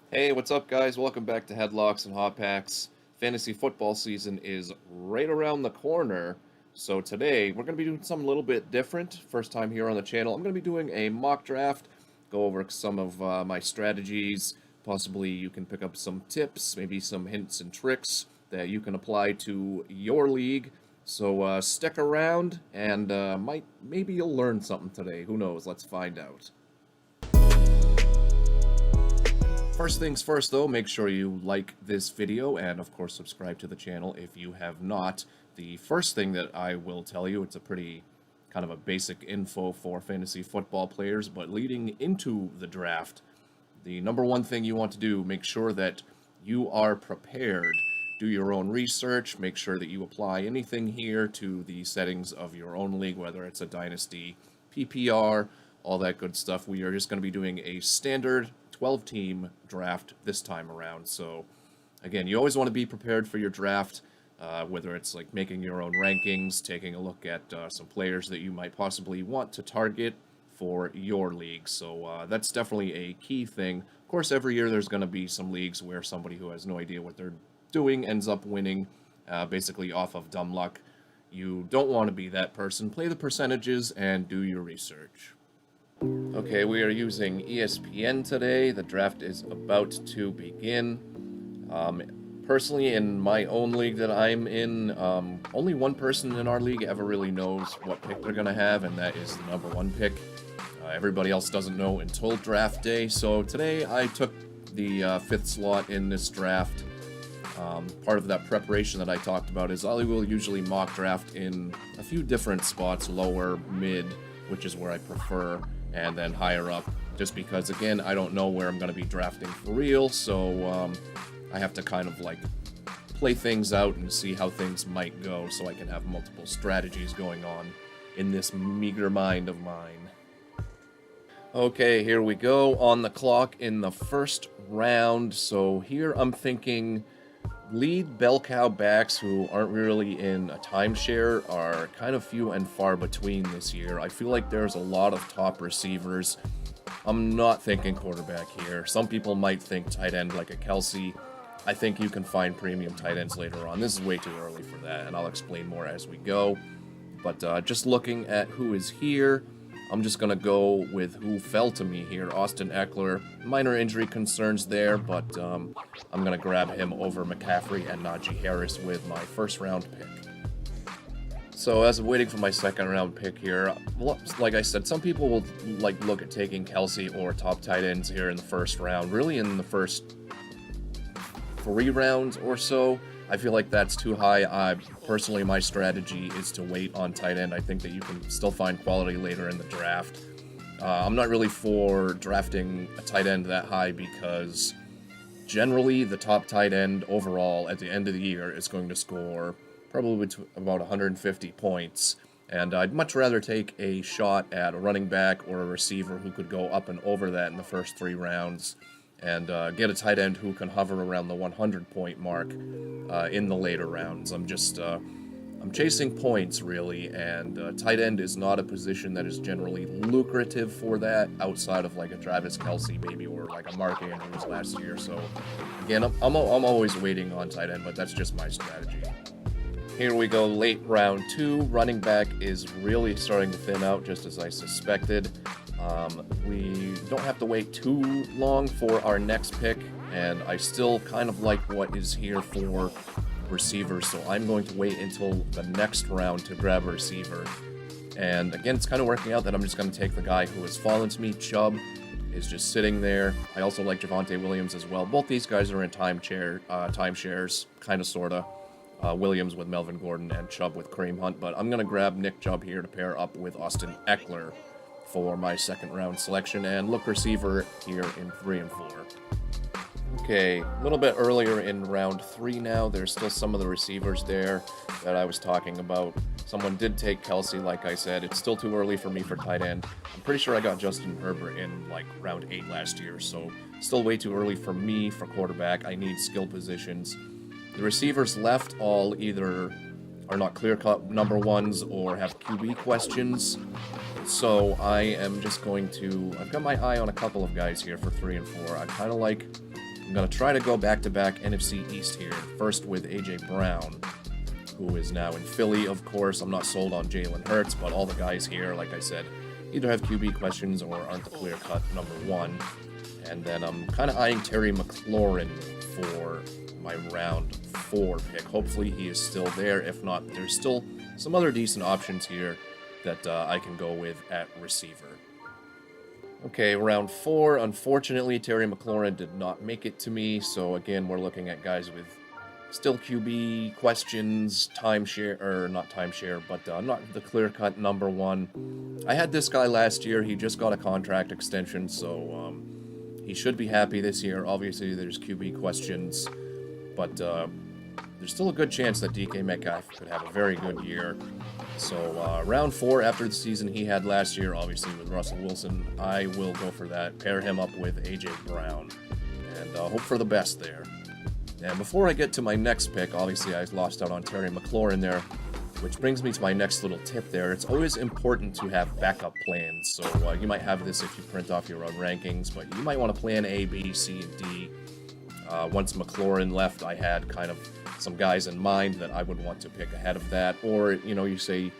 Hey, what's up, guys? Welcome back to Headlocks and Hot Packs. Fantasy football season is right around the corner. So today, we're going to be doing something a little bit different. First time here on the channel. I'm going to be doing a mock draft, go over some of my strategies. Possibly you can pick up some tips, maybe some hints and tricks that you can apply to your league. So stick around and maybe you'll learn something today. Who knows? Let's find out. First things first though, make sure you like this video and of course subscribe to the channel if you have not. The first thing that I will tell you, it's a pretty kind of a basic info for fantasy football players, but leading into the draft, the number one thing you want to do, make sure that you are prepared. Do your own research, make sure that you apply anything here to the settings of your own league, whether it's a dynasty, PPR, all that good stuff. We are just going to be doing a standard 12-team draft this time around. So, again, you always want to be prepared for your draft, whether it's like making your own rankings, taking a look at some players that you might possibly want to target for your league. So that's definitely a key thing. Of course, every year there's going to be some leagues where somebody who has no idea what they're doing ends up winning, basically off of dumb luck. You don't want to be that person. Play the percentages and do your research. Okay, we are using ESPN today. The draft is about to begin. Personally, in my own league that I'm in, only one person in our league ever really knows what pick they're going to have, and that is the number one pick. Everybody else doesn't know until draft day, so today I took the fifth slot in this draft. Part of that preparation that I talked about is I will usually mock draft in a few different spots, lower, mid, which is where I prefer, and then higher up, just because, again, I don't know where I'm going to be drafting for real, so I have to kind of like play things out and see how things might go so I can have multiple strategies going on in this meager mind of mine. Okay, here we go on the clock in the first round. So here I'm thinking lead bell cow backs who aren't really in a timeshare are kind of few and far between this year. I feel like there's a lot of top receivers. I'm not thinking quarterback here. Some people might think tight end like a Kelsey. I think you can find premium tight ends later on. This is way too early for that, and I'll explain more as we go. But just looking at who is here, I'm just going to go with who fell to me here. Austin Eckler. Minor injury concerns there, but I'm going to grab him over McCaffrey and Najee Harris with my first round pick. So as I'm waiting for my second round pick here, like I said, some people will like look at taking Kelsey or top tight ends here in the first round. Really in the first 3 rounds or so. I feel like that's too high. Personally, my strategy is to wait on tight end. I think that you can still find quality later in the draft. I'm not really for drafting a tight end that high because generally the top tight end overall at the end of the year is going to score probably about 150 points. And I'd much rather take a shot at a running back or a receiver who could go up and over that in the first 3 rounds. And get a tight end who can hover around the 100-point mark in the later rounds. I'm chasing points, really, and tight end is not a position that is generally lucrative for that, outside of like a Travis Kelce, maybe, or like a Mark Andrews last year. So, again, I'm always waiting on tight end, but that's just my strategy. Here we go, late round 2. Running back is really starting to thin out, just as I suspected. We don't have to wait too long for our next pick, and I still kind of like what is here for receivers, so I'm going to wait until the next round to grab a receiver. And again, it's kind of working out that I'm just going to take the guy who has fallen to me. Chubb is just sitting there. I also like Javonte Williams as well. Both these guys are in timeshares, kind of, sort of. Williams with Melvin Gordon and Chubb with Kareem Hunt, but I'm going to grab Nick Chubb here to pair up with Austin Eckler for my second round selection, and look receiver here in 3 and 4. Okay, a little bit earlier in round 3 now. There's still some of the receivers there that I was talking about. Someone did take Kelsey, like I said. It's still too early for me for tight end. I'm pretty sure I got Justin Herbert in like round 8 last year, so still way too early for me for quarterback. I need skill positions. The receivers left all either are not clear-cut number ones or have QB questions. So I am just going to... I've got my eye on a couple of guys here for 3 and 4. I kind of like I'm going to try to go back-to-back NFC East here. First with A.J. Brown, who is now in Philly, of course. I'm not sold on Jalen Hurts, but all the guys here, like I said, either have QB questions or aren't the clear-cut number one. And then I'm kind of eyeing Terry McLaurin for my round 4 pick. Hopefully he is still there. If not, there's still some other decent options here that I can go with at receiver. Okay, round 4. Unfortunately, Terry McLaurin did not make it to me. So again, we're looking at guys with still QB questions, timeshare, or not timeshare, but not the clear-cut number one. I had this guy last year. He just got a contract extension, so he should be happy this year. Obviously, there's QB questions, but there's still a good chance that DK Metcalf could have a very good year. So round 4, after the season he had last year, obviously with Russell Wilson, I will go for that. Pair him up with A.J. Brown, and hope for the best there. And before I get to my next pick, obviously I lost out on Terry McLaurin there, which brings me to my next little tip there. It's always important to have backup plans. So you might have this if you print off your own rankings, but you might want to plan A, B, C, and D. Once McLaurin left, I had kind of some guys in mind that I would want to pick ahead of that. Or, you know, you say,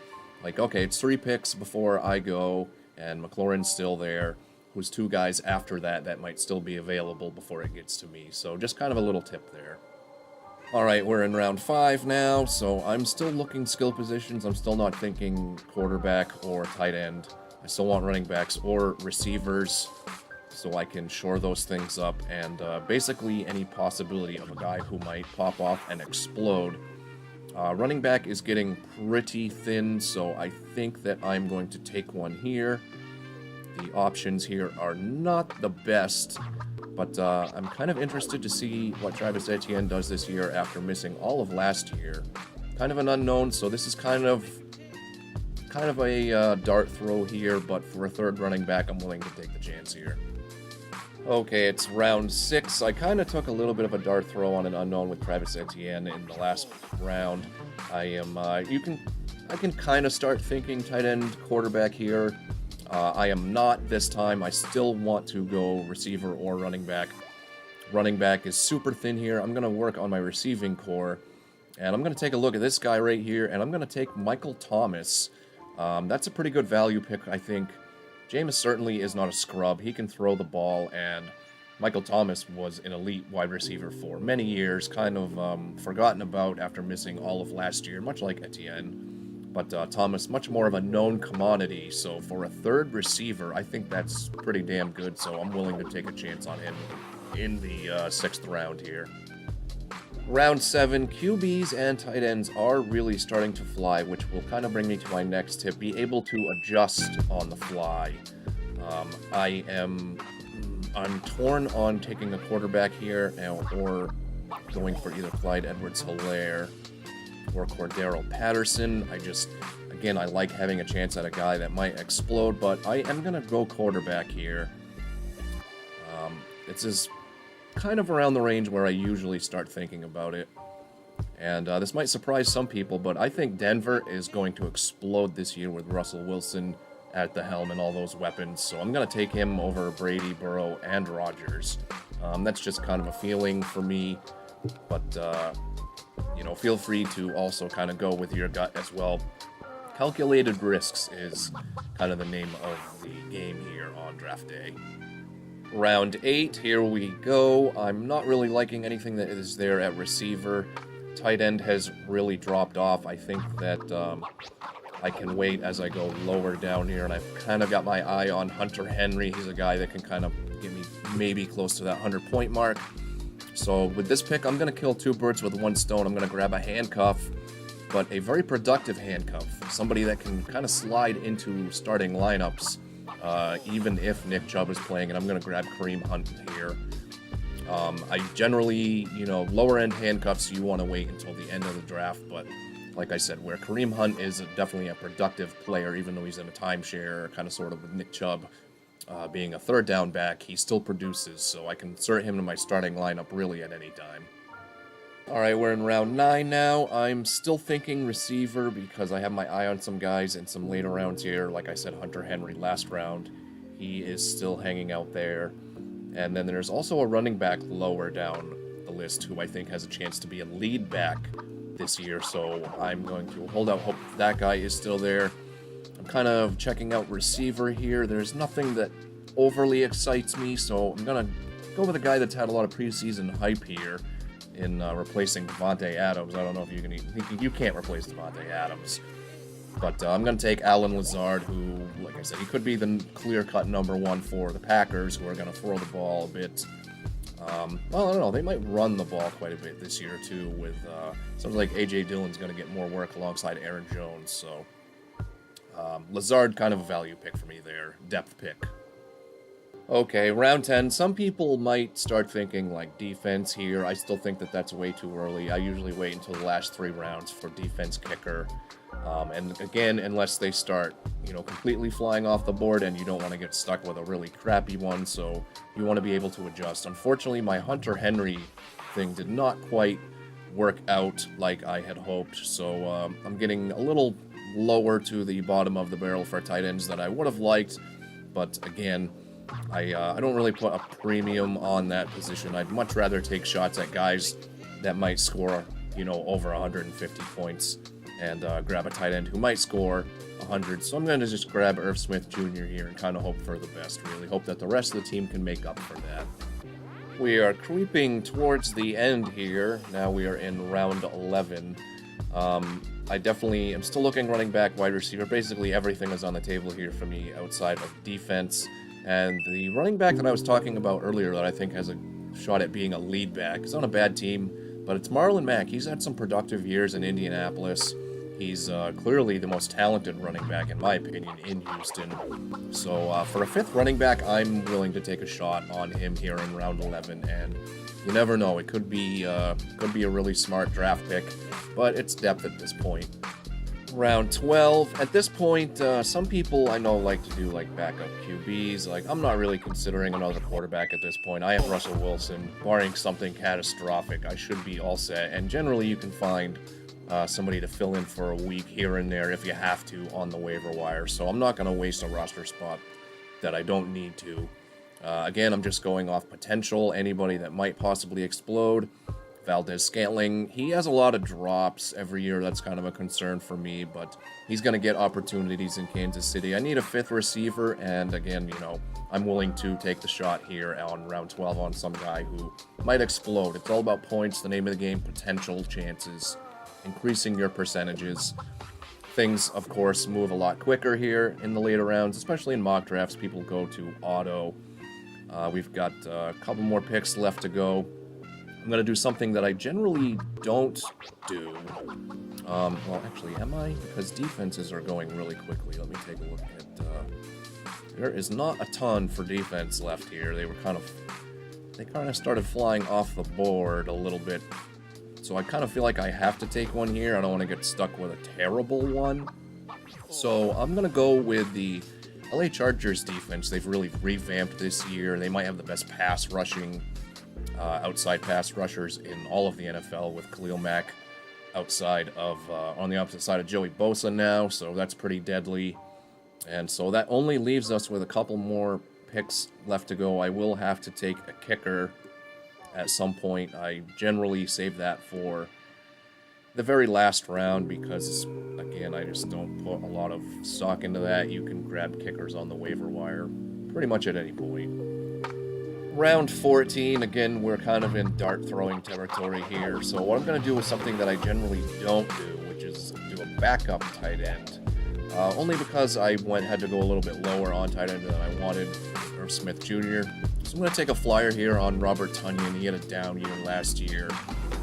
like, okay, it's 3 picks before I go, and McLaurin's still there. Who's 2 guys after that that might still be available before it gets to me. So just kind of a little tip there. Alright, we're in round 5 now, so I'm still looking skill positions. I'm still not thinking quarterback or tight end. I still want running backs or receivers, so I can shore those things up, and basically any possibility of a guy who might pop off and explode. Running back is getting pretty thin, so I think that I'm going to take one here. The options here are not the best, but I'm kind of interested to see what Travis Etienne does this year after missing all of last year. Kind of an unknown, so this is kind of a dart throw here, but for a third running back, I'm willing to take the chance here. Okay, it's round 6. I kind of took a little bit of a dart throw on an unknown with Travis Etienne in the last round. I can kind of start thinking tight end quarterback here. I am not this time. I still want to go receiver or running back. Running back is super thin here. I'm going to work on my receiving core. And I'm going to take a look at this guy right here. And I'm going to take Michael Thomas. That's a pretty good value pick, I think. Jameis certainly is not a scrub. He can throw the ball. And Michael Thomas was an elite wide receiver for many years. Kind of forgotten about after missing all of last year, much like Etienne. But Thomas, much more of a known commodity, so for a third receiver, I think that's pretty damn good, so I'm willing to take a chance on him in the 6th round here. Round 7, QBs and tight ends are really starting to fly, which will kind of bring me to my next tip, be able to adjust on the fly. I'm torn on taking a quarterback here, or going for either Clyde Edwards-Helaire or Cordero Patterson. I like having a chance at a guy that might explode, but I am going to go quarterback here. It's kind of around the range where I usually start thinking about it. And this might surprise some people, but I think Denver is going to explode this year with Russell Wilson at the helm and all those weapons. So I'm going to take him over Brady, Burrow, and Rodgers. That's just kind of a feeling for me, but feel free to also kind of go with your gut as well. Calculated risks is kind of the name of the game here on draft day. Round 8, here we go. I'm not really liking anything that is there at receiver. Tight end has really dropped off. I think that I can wait as I go lower down here, and I've kind of got my eye on Hunter Henry. He's a guy that can kind of get me maybe close to that 100-point mark. So with this pick, I'm going to kill 2 birds with 1 stone. I'm going to grab a handcuff, but a very productive handcuff. Somebody that can kind of slide into starting lineups, even if Nick Chubb is playing, and I'm going to grab Kareem Hunt here. I generally, lower-end handcuffs, you want to wait until the end of the draft, but like I said, where Kareem Hunt is definitely a productive player, even though he's in a timeshare, kind of sort of with Nick Chubb, being a third down back, he still produces, so I can insert him in my starting lineup really at any time. Alright, we're in round 9 now. I'm still thinking receiver because I have my eye on some guys in some later rounds here. Like I said, Hunter Henry last round. He is still hanging out there. And then there's also a running back lower down the list who I think has a chance to be a lead back this year. So I'm going to hold out hope that guy is still there. I'm kind of checking out receiver here. There's nothing that overly excites me, so I'm going to go with a guy that's had a lot of preseason hype here in replacing Devontae Adams. I don't know if you can you can't replace Devontae Adams. But I'm going to take Allen Lazard, who, like I said, he could be the clear-cut number one for the Packers, who are going to throw the ball a bit. Well, I don't know. They might run the ball quite a bit this year, too, with something like A.J. Dillon's going to get more work alongside Aaron Jones. So Lazard, kind of a value pick for me there. Depth pick. Okay, round 10. Some people might start thinking, like, defense here. I still think that that's way too early. I usually wait until the last 3 rounds for defense kicker. And again, unless they start, completely flying off the board and you don't want to get stuck with a really crappy one, so you want to be able to adjust. Unfortunately, my Hunter Henry thing did not quite work out like I had hoped, so I'm getting a little lower to the bottom of the barrel for tight ends than I would have liked, but again, I don't really put a premium on that position. I'd much rather take shots at guys that might score, over 150 points and grab a tight end who might score 100. So I'm going to just grab Irv Smith Jr. here and kind of hope for the best, really. Hope that the rest of the team can make up for that. We are creeping towards the end here. Now we are in round 11. I definitely am still looking running back, wide receiver. Basically everything is on the table here for me outside of defense. And the running back that I was talking about earlier that I think has a shot at being a lead back, he's on a bad team, but it's Marlon Mack. He's had some productive years in Indianapolis. He's clearly the most talented running back, in my opinion, in Houston. So for a 5th running back, I'm willing to take a shot on him here in round 11. And you never know, it could be a really smart draft pick, but it's depth at this point. Round 12. At this point, some people I know like to do like backup QBs. Like, I'm not really considering another quarterback at this point. I have Russell Wilson. Barring something catastrophic, I should be all set. And generally, you can find somebody to fill in for a week here and there if you have to on the waiver wire. So I'm not going to waste a roster spot that I don't need to. Again, I'm just going off potential. Anybody that might possibly explode. Valdez-Scantling, he has a lot of drops every year. That's kind of a concern for me, but he's going to get opportunities in Kansas City. I need a 5th receiver, and again, I'm willing to take the shot here on round 12 on some guy who might explode. It's all about points, the name of the game, potential, chances, increasing your percentages. Things, of course, move a lot quicker here in the later rounds, especially in mock drafts. People go to auto. We've got a couple more picks left to go. I'm going to do something that I generally don't do. Well, actually, am I? Because defenses are going really quickly. Let me take a look at... there is not a ton for defense left here. They kind of started flying off the board a little bit. So I kind of feel like I have to take one here. I don't want to get stuck with a terrible one. So I'm going to go with the LA Chargers defense. They've really revamped this year. They might have the best pass rushing outside pass rushers in all of the NFL with Khalil Mack outside of on the opposite side of Joey Bosa now, so that's pretty deadly. And so that only leaves us with a couple more picks left to go. I will have to take a kicker at some point. I generally save that for the very last round because, again, I just don't put a lot of stock into that. You can grab kickers on the waiver wire pretty much at any point. Round 14, again, we're kind of in dart throwing territory here. So what I'm going to do is something that I generally don't do, which is do a backup tight end. Only because I had to go a little bit lower on tight end than I wanted, Irv Smith Jr. So I'm going to take a flyer here on Robert Tonyan. He had a down year last year.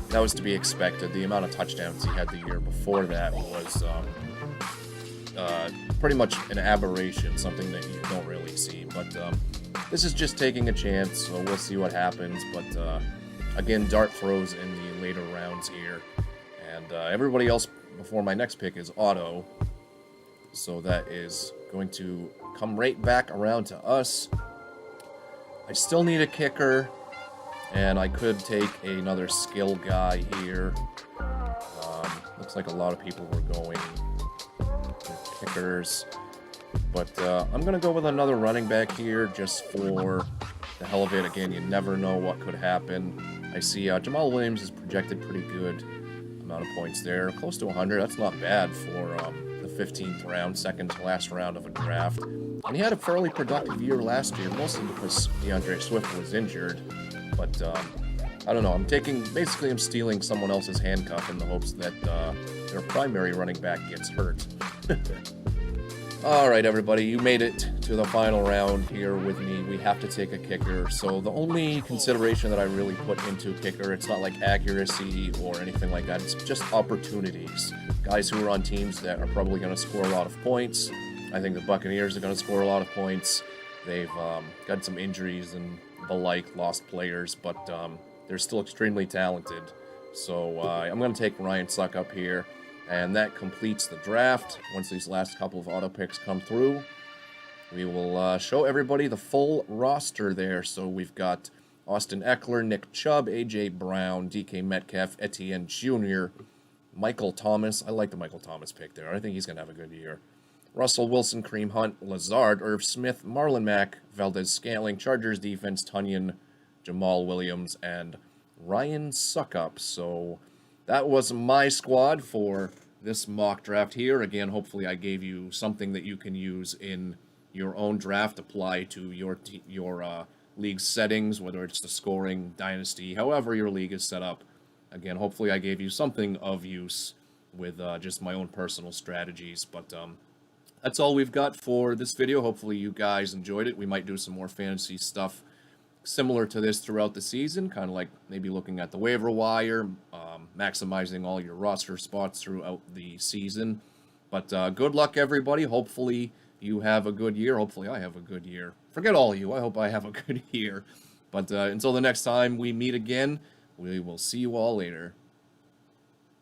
That was to be expected. The amount of touchdowns he had the year before that was pretty much an aberration, something that you don't really see. But this is just taking a chance, so we'll see what happens. But again, dart throws in the later rounds here. And everybody else before my next pick is auto. So that is going to come right back around to us. I still need a kicker, and I could take another skill guy here. Looks like a lot of people were going with kickers. But I'm going to go with another running back here just for the hell of it. Again, you never know what could happen. I see Jamal Williams is projected pretty good amount of points there. Close to 100. That's not bad for the 15th round, second to last round of a draft. And he had a fairly productive year last year, mostly because DeAndre Swift was injured. But I don't know. I'm stealing someone else's handcuff in the hopes that their primary running back gets hurt. All right, everybody, you made it to the final round here with me. We have to take a kicker. So the only consideration that I really put into kicker, it's not like accuracy or anything like that. It's just opportunities. Guys who are on teams that are probably going to score a lot of points. I think the Buccaneers are going to score a lot of points. They've got some injuries and the like, lost players, but they're still extremely talented. So I'm going to take Ryan Suckup here. And that completes the draft. Once these last couple of auto picks come through, we will show everybody the full roster there. So we've got Austin Eckler, Nick Chubb, A.J. Brown, DK Metcalf, Etienne Jr., Michael Thomas. I like the Michael Thomas pick there. I think he's going to have a good year. Russell Wilson, Kareem Hunt, Lazard, Irv Smith, Marlon Mack, Valdez Scantling, Chargers defense, Tunyon, Jamal Williams, and Ryan Suckup. So that was my squad for this mock draft here. Again, hopefully I gave you something that you can use in your own draft, apply to your league settings, whether it's the scoring, dynasty, however your league is set up. Again, hopefully I gave you something of use with just my own personal strategies. But that's all we've got for this video. Hopefully you guys enjoyed it. We might do some more fantasy stuff similar to this throughout the season, kind of like maybe looking at the waiver wire, maximizing all your roster spots throughout the season. But good luck, everybody. Hopefully you have a good year. Hopefully I have a good year. Forget all of you. I hope I have a good year. But until the next time we meet again, we will see you all later.